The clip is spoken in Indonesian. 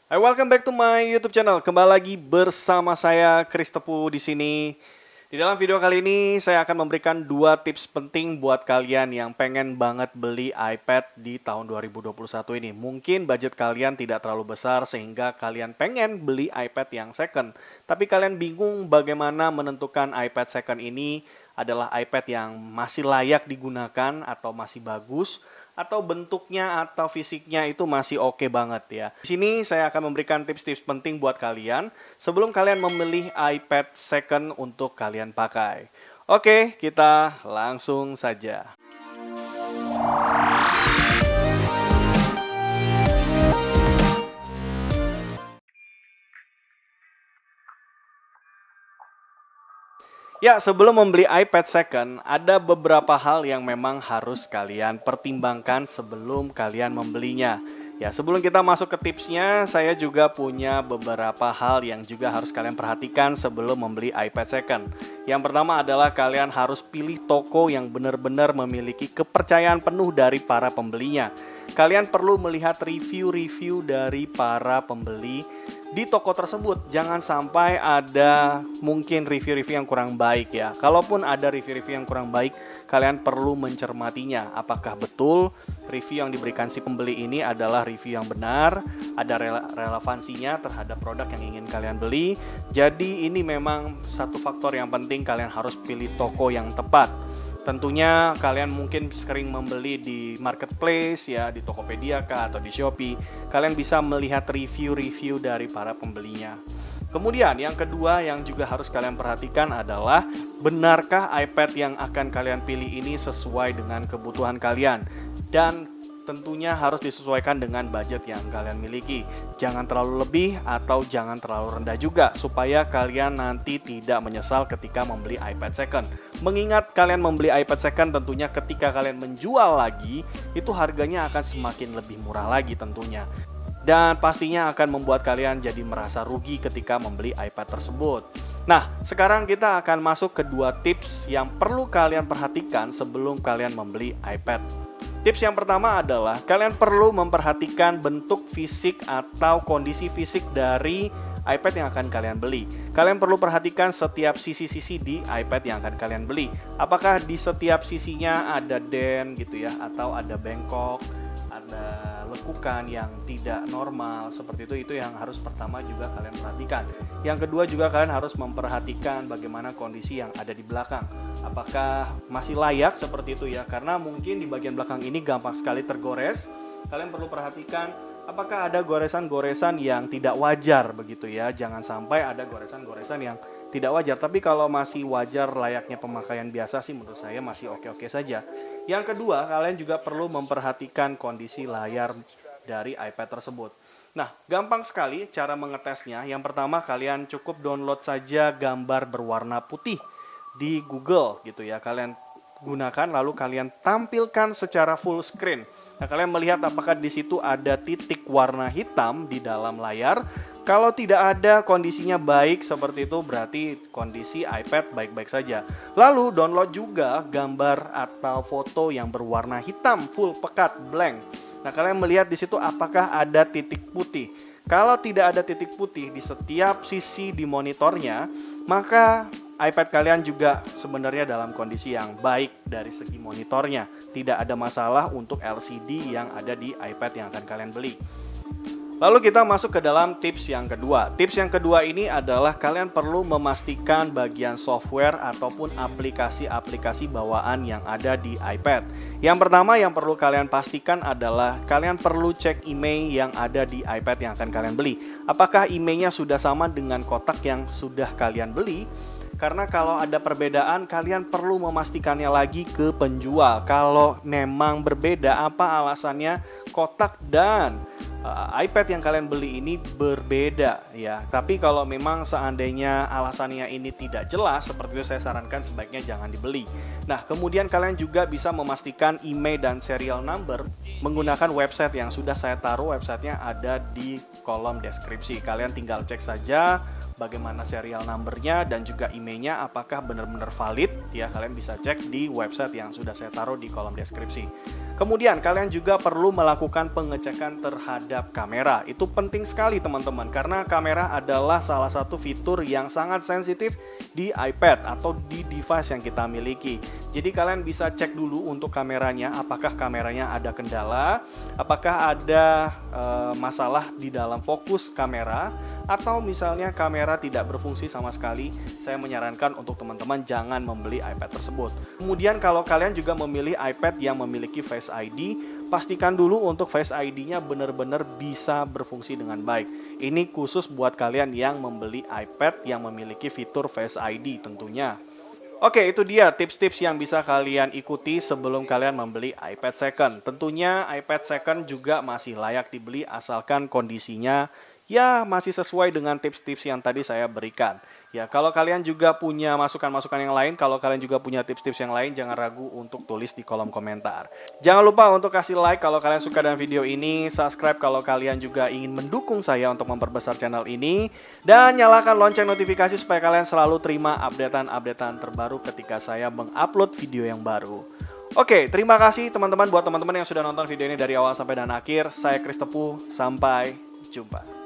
Hai, welcome back to my YouTube channel. Kembali lagi bersama saya Chris Tepu di sini. Di dalam video kali ini saya akan memberikan 2 tips penting buat kalian yang pengen banget beli iPad di tahun 2021 ini. Mungkin budget kalian tidak terlalu besar sehingga kalian pengen beli iPad yang second. Tapi kalian bingung bagaimana menentukan iPad second ini adalah iPad yang masih layak digunakan atau masih bagus, atau bentuknya atau fisiknya itu masih oke banget ya. Di sini saya akan memberikan tips-tips penting buat kalian sebelum kalian memilih iPad second untuk kalian pakai. Oke, kita langsung saja. Ya, sebelum membeli iPad second, ada beberapa hal yang memang harus kalian pertimbangkan sebelum kalian membelinya. Ya, sebelum kita masuk ke tipsnya, saya juga punya beberapa hal yang juga harus kalian perhatikan sebelum membeli iPad second. Yang pertama adalah kalian harus pilih toko yang benar-benar memiliki kepercayaan penuh dari para pembelinya. Kalian perlu melihat review-review dari para pembeli di toko tersebut. Jangan sampai ada mungkin review-review yang kurang baik ya. Kalaupun ada review-review yang kurang baik, kalian perlu mencermatinya. Apakah betul review yang diberikan si pembeli ini adalah review yang benar, ada relevansinya terhadap produk yang ingin kalian beli. Jadi ini memang satu faktor yang penting, kalian harus pilih toko yang tepat. Tentunya kalian mungkin sering membeli di marketplace ya, di Tokopedia kah atau di Shopee. Kalian bisa melihat review-review dari para pembelinya. Kemudian yang kedua yang juga harus kalian perhatikan adalah benarkah iPad yang akan kalian pilih ini sesuai dengan kebutuhan kalian, dan tentunya harus disesuaikan dengan budget yang kalian miliki. Jangan terlalu lebih atau jangan terlalu rendah juga, supaya kalian nanti tidak menyesal ketika membeli iPad second. Mengingat kalian membeli iPad second, tentunya ketika kalian menjual lagi, itu harganya akan semakin lebih murah lagi tentunya. Dan pastinya akan membuat kalian jadi merasa rugi ketika membeli iPad tersebut. Nah, sekarang kita akan masuk ke 2 tips yang perlu kalian perhatikan sebelum kalian membeli iPad. Tips yang pertama adalah kalian perlu memperhatikan bentuk fisik atau kondisi fisik dari iPad yang akan kalian beli. Kalian perlu perhatikan setiap sisi-sisi di iPad yang akan kalian beli. Apakah di setiap sisinya ada dent gitu ya, atau ada bengkok, ada lekukan yang tidak normal seperti itu yang harus pertama juga kalian perhatikan. Yang kedua juga kalian harus memperhatikan bagaimana kondisi yang ada di belakang. Apakah masih layak seperti itu ya, karena mungkin di bagian belakang ini gampang sekali tergores. Kalian perlu perhatikan apakah ada goresan-goresan yang tidak wajar begitu ya. Jangan sampai ada goresan-goresan yang tidak wajar. Tapi kalau masih wajar layaknya pemakaian biasa sih menurut saya masih oke-oke saja. Yang kedua, kalian juga perlu memperhatikan kondisi layar dari iPad tersebut. Nah, gampang sekali cara mengetesnya. Yang pertama, kalian cukup download saja gambar berwarna putih di Google gitu ya. Kalian gunakan lalu kalian tampilkan secara full screen. Nah, kalian melihat apakah di situ ada titik warna hitam di dalam layar. Kalau tidak ada, kondisinya baik seperti itu, berarti kondisi iPad baik-baik saja. Lalu download juga gambar atau foto yang berwarna hitam full pekat blank. Nah, kalian melihat di situ apakah ada titik putih. Kalau tidak ada titik putih di setiap sisi di monitornya, maka iPad kalian juga sebenarnya dalam kondisi yang baik dari segi monitornya. Tidak ada masalah untuk LCD yang ada di iPad yang akan kalian beli. Lalu kita masuk ke dalam tips yang kedua. Tips yang kedua ini adalah kalian perlu memastikan bagian software ataupun aplikasi-aplikasi bawaan yang ada di iPad. Yang pertama yang perlu kalian pastikan adalah kalian perlu cek email yang ada di iPad yang akan kalian beli. Apakah emailnya sudah sama dengan kotak yang sudah kalian beli? Karena kalau ada perbedaan, kalian perlu memastikannya lagi ke penjual. Kalau memang berbeda, apa alasannya kotak dan iPad yang kalian beli ini berbeda ya. Tapi kalau memang seandainya alasannya ini tidak jelas, seperti itu saya sarankan sebaiknya jangan dibeli. Nah, kemudian kalian juga bisa memastikan email dan serial number menggunakan website yang sudah saya taruh. Websitenya ada di kolom deskripsi. Kalian tinggal cek saja, bagaimana serial numbernya dan juga emailnya apakah benar-benar valid ya, kalian bisa cek di website yang sudah saya taruh di kolom deskripsi. Kemudian kalian juga perlu melakukan pengecekan terhadap kamera. Itu penting sekali teman-teman, karena kamera adalah salah satu fitur yang sangat sensitif di iPad atau di device yang kita miliki. Jadi kalian bisa cek dulu untuk kameranya, apakah kameranya ada kendala, apakah ada masalah di dalam fokus kamera, atau misalnya kamera tidak berfungsi sama sekali. Saya menyarankan untuk teman-teman jangan membeli iPad tersebut. Kemudian kalau kalian juga memilih iPad yang memiliki Face ID, pastikan dulu untuk Face ID-nya benar-benar bisa berfungsi dengan baik. Ini khusus buat kalian yang membeli iPad yang memiliki fitur Face ID tentunya. Oke, itu dia tips-tips yang bisa kalian ikuti sebelum kalian membeli iPad second. Tentunya iPad second juga masih layak dibeli asalkan kondisinya ya masih sesuai dengan tips-tips yang tadi saya berikan. Ya, kalau kalian juga punya masukan-masukan yang lain, kalau kalian juga punya tips-tips yang lain, jangan ragu untuk tulis di kolom komentar. Jangan lupa untuk kasih like kalau kalian suka dengan video ini, subscribe kalau kalian juga ingin mendukung saya untuk memperbesar channel ini, dan nyalakan lonceng notifikasi supaya kalian selalu terima updatean-updatean terbaru ketika saya mengupload video yang baru. Oke, terima kasih teman-teman buat teman-teman yang sudah nonton video ini dari awal sampai dan akhir. Saya Kris Tepuh, sampai jumpa.